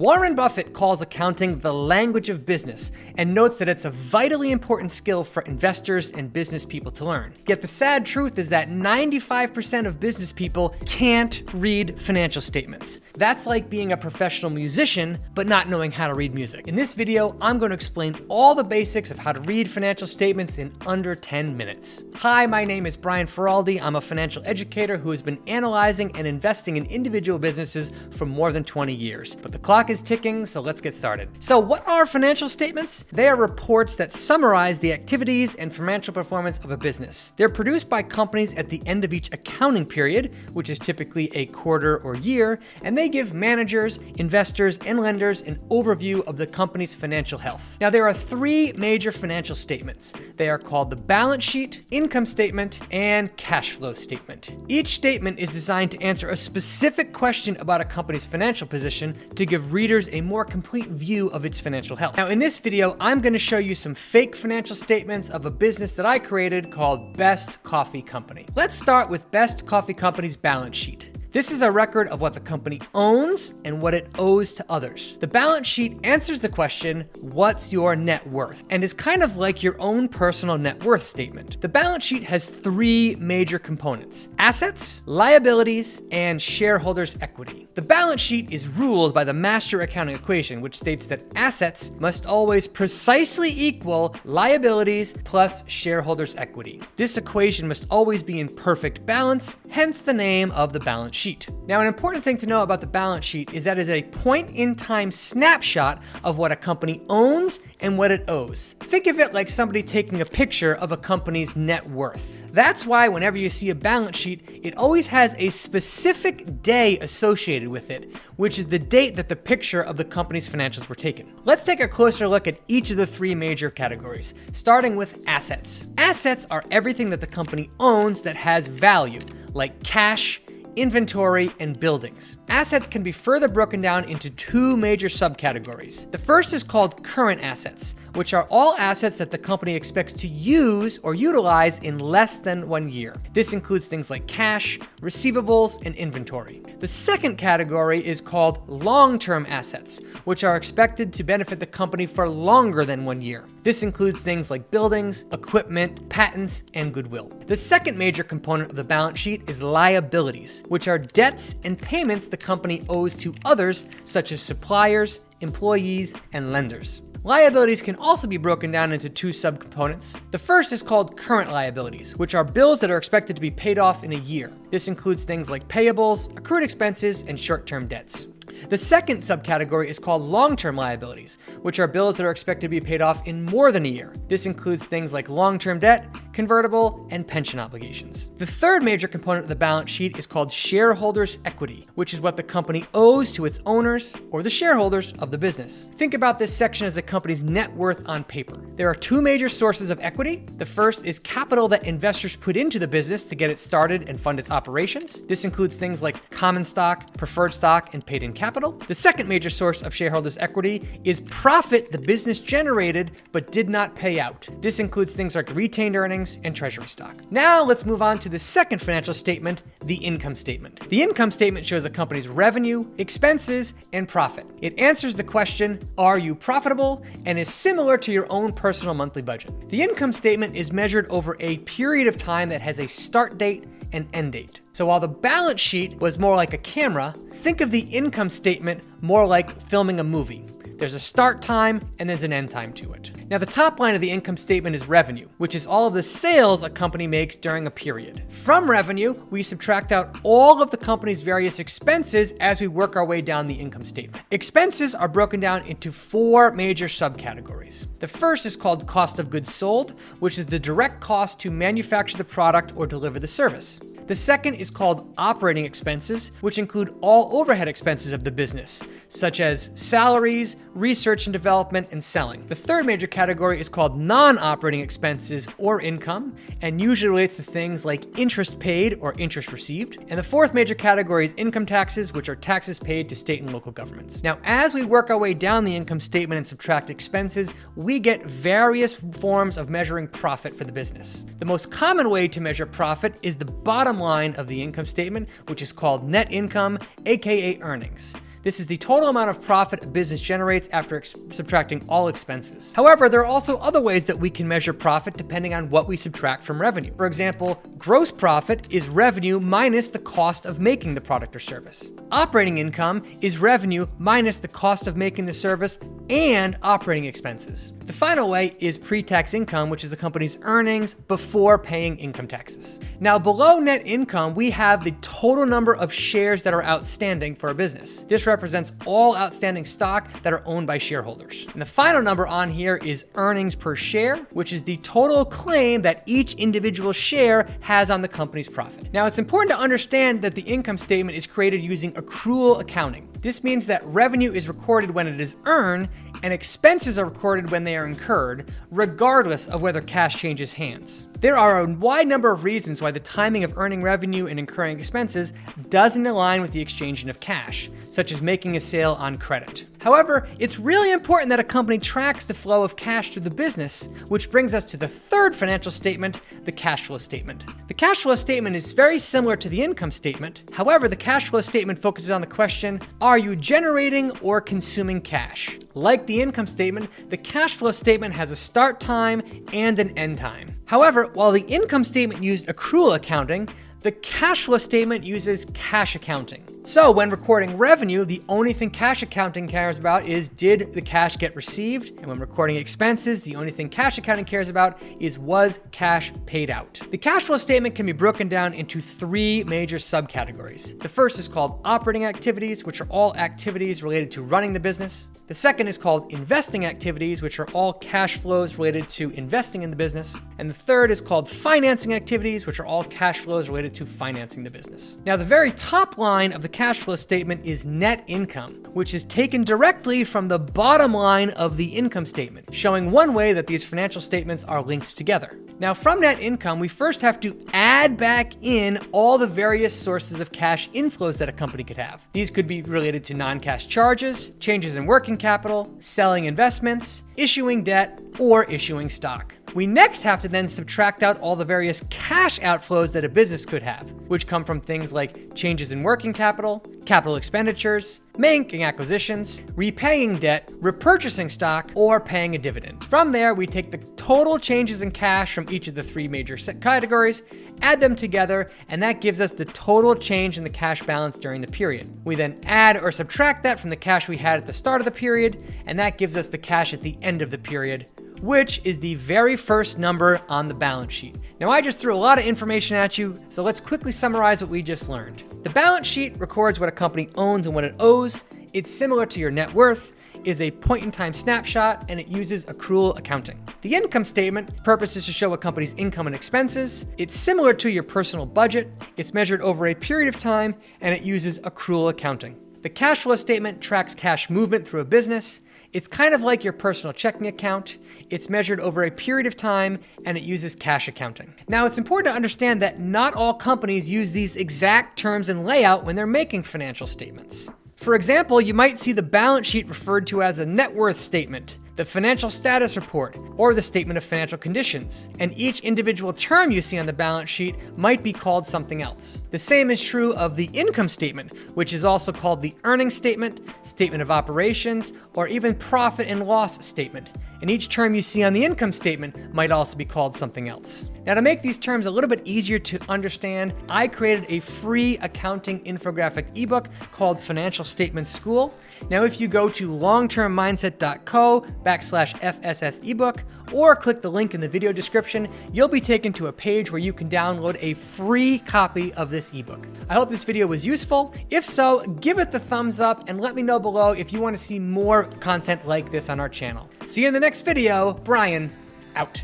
Warren Buffett calls accounting the language of business and notes that it's a vitally important skill for investors and business people to learn. Yet the sad truth is that 95% of business people can't read financial statements. That's like being a professional musician, but not knowing how to read music. In this video, I'm going to explain all the basics of how to read financial statements in under 10 minutes. Hi, my name is Brian Feroldi. I'm a financial educator who has been analyzing and investing in individual businesses for more than 20 years. But the clock is ticking, so let's get started. So what are financial statements? They are reports that summarize the activities and financial performance of a business. They're produced by companies at the end of each accounting period, which is typically a quarter or year, and they give managers, investors, and lenders an overview of the company's financial health. Now, there are three major financial statements. They are called the balance sheet, income statement, and cash flow statement. Each statement is designed to answer a specific question about a company's financial position to give readers a more complete view of its financial health. Now, in this video, I'm going to show you some fake financial statements of a business that I created called Best Coffee Company. Let's start with Best Coffee Company's balance sheet. This is a record of what the company owns and what it owes to others. The balance sheet answers the question, what's your net worth? And is kind of like your own personal net worth statement. The balance sheet has three major components: assets, liabilities, and shareholders' equity. The balance sheet is ruled by the master accounting equation, which states that assets must always precisely equal liabilities plus shareholders' equity. This equation must always be in perfect balance, hence the name of the balance sheet. Now, an important thing to know about the balance sheet is that it is a point-in-time snapshot of what a company owns and what it owes. Think of it like somebody taking a picture of a company's net worth. That's why whenever you see a balance sheet, it always has a specific day associated with it, which is the date that the picture of the company's financials were taken. Let's take a closer look at each of the three major categories, starting with assets. Assets are everything that the company owns that has value, like cash, inventory, and buildings. Assets can be further broken down into two major subcategories. The first is called current assets, which are all assets that the company expects to use or utilize in less than 1 year. This includes things like cash, receivables, and inventory. The second category is called long-term assets, which are expected to benefit the company for longer than 1 year. This includes things like buildings, equipment, patents, and goodwill. The second major component of the balance sheet is liabilities, which are debts and payments the company owes to others, such as suppliers, employees, and lenders. Liabilities can also be broken down into two subcomponents. The first is called current liabilities, which are bills that are expected to be paid off in a year. This includes things like payables, accrued expenses, and short-term debts. The second subcategory is called long-term liabilities, which are bills that are expected to be paid off in more than a year. This includes things like long-term debt, convertible, and pension obligations. The third major component of the balance sheet is called shareholders' equity, which is what the company owes to its owners or the shareholders of the business. Think about this section as the company's net worth on paper. There are two major sources of equity. The first is capital that investors put into the business to get it started and fund its operations. This includes things like common stock, preferred stock, and paid-in capital. The second major source of shareholders' equity is profit the business generated but did not pay out. This includes things like retained earnings and treasury stock. Now let's move on to the second financial statement, the income statement. The income statement shows a company's revenue, expenses, and profit. It answers the question, are you profitable, and is similar to your own personal monthly budget. The income statement is measured over a period of time that has a start date and end date. So while the balance sheet was more like a camera, think of the income statement more like filming a movie. There's a start time and there's an end time to it. Now, the top line of the income statement is revenue, which is all of the sales a company makes during a period. From revenue, we subtract out all of the company's various expenses as we work our way down the income statement. Expenses are broken down into four major subcategories. The first is called cost of goods sold, which is the direct cost to manufacture the product or deliver the service. The second is called operating expenses, which include all overhead expenses of the business, such as salaries, research and development, and selling. The third major category is called non-operating expenses or income, and usually relates to things like interest paid or interest received. And the fourth major category is income taxes, which are taxes paid to state and local governments. Now, as we work our way down the income statement and subtract expenses, we get various forms of measuring profit for the business. The most common way to measure profit is the bottom line of the income statement, which is called net income, aka earnings. This is the total amount of profit a business generates after subtracting all expenses. However, there are also other ways that we can measure profit depending on what we subtract from revenue. For example, gross profit is revenue minus the cost of making the product or service. Operating income is revenue minus the cost of making the service and operating expenses. The final way is pre-tax income, which is the company's earnings before paying income taxes. Now, below net income, we have the total number of shares that are outstanding for a business. This represents all outstanding stock that are owned by shareholders. And the final number on here is earnings per share, which is the total claim that each individual share has on the company's profit. Now, it's important to understand that the income statement is created using accrual accounting. This means that revenue is recorded when it is earned and expenses are recorded when they are incurred, regardless of whether cash changes hands. There are a wide number of reasons why the timing of earning revenue and incurring expenses doesn't align with the exchanging of cash, such as making a sale on credit. However, it's really important that a company tracks the flow of cash through the business, which brings us to the third financial statement, the cash flow statement. The cash flow statement is very similar to the income statement. However, the cash flow statement focuses on the question, are you generating or consuming cash? Like the income statement, the cash flow statement has a start time and an end time. However, while the income statement used accrual accounting, the cash flow statement uses cash accounting. So when recording revenue, the only thing cash accounting cares about is did the cash get received? And when recording expenses, the only thing cash accounting cares about is was cash paid out. The cash flow statement can be broken down into three major subcategories. The first is called operating activities, which are all activities related to running the business. The second is called investing activities, which are all cash flows related to investing in the business. And the third is called financing activities, which are all cash flows related to financing the business. Now, the very top line of the cash flow statement is net income, which is taken directly from the bottom line of the income statement, showing one way that these financial statements are linked together. Now, from net income, we first have to add back in all the various sources of cash inflows that a company could have. These could be related to non-cash charges, changes in working capital, selling investments, issuing debt, or issuing stock. We next have to then subtract out all the various cash outflows that a business could have, which come from things like changes in working capital, capital expenditures, making acquisitions, repaying debt, repurchasing stock, or paying a dividend. From there, we take the total changes in cash from each of the three major categories, add them together, and that gives us the total change in the cash balance during the period. We then add or subtract that from the cash we had at the start of the period, and that gives us the cash at the end of the period, which is the very first number on the balance sheet. Now, I just threw a lot of information at you, so let's quickly summarize what we just learned. The balance sheet records what a company owns and what it owes. It's similar to your net worth, is a point-in-time snapshot, and it uses accrual accounting. The income statement purpose is to show a company's income and expenses. It's similar to your personal budget. It's measured over a period of time, and it uses accrual accounting. The cash flow statement tracks cash movement through a business. It's kind of like your personal checking account. It's measured over a period of time, and it uses cash accounting. Now, it's important to understand that not all companies use these exact terms and layout when they're making financial statements. For example, you might see the balance sheet referred to as a net worth statement, the financial status report, or the statement of financial conditions. And each individual term you see on the balance sheet might be called something else. The same is true of the income statement, which is also called the earnings statement, statement of operations, or even profit and loss statement. And each term you see on the income statement might also be called something else. Now, to make these terms a little bit easier to understand, I created a free accounting infographic ebook called Financial Statement School. Now, if you go to longtermmindset.co/FSS ebook or click the link in the video description, you'll be taken to a page where you can download a free copy of this ebook. I hope this video was useful. If so, give it the thumbs up and let me know below if you want to see more content like this on our channel. See you in the next video. Brian, out.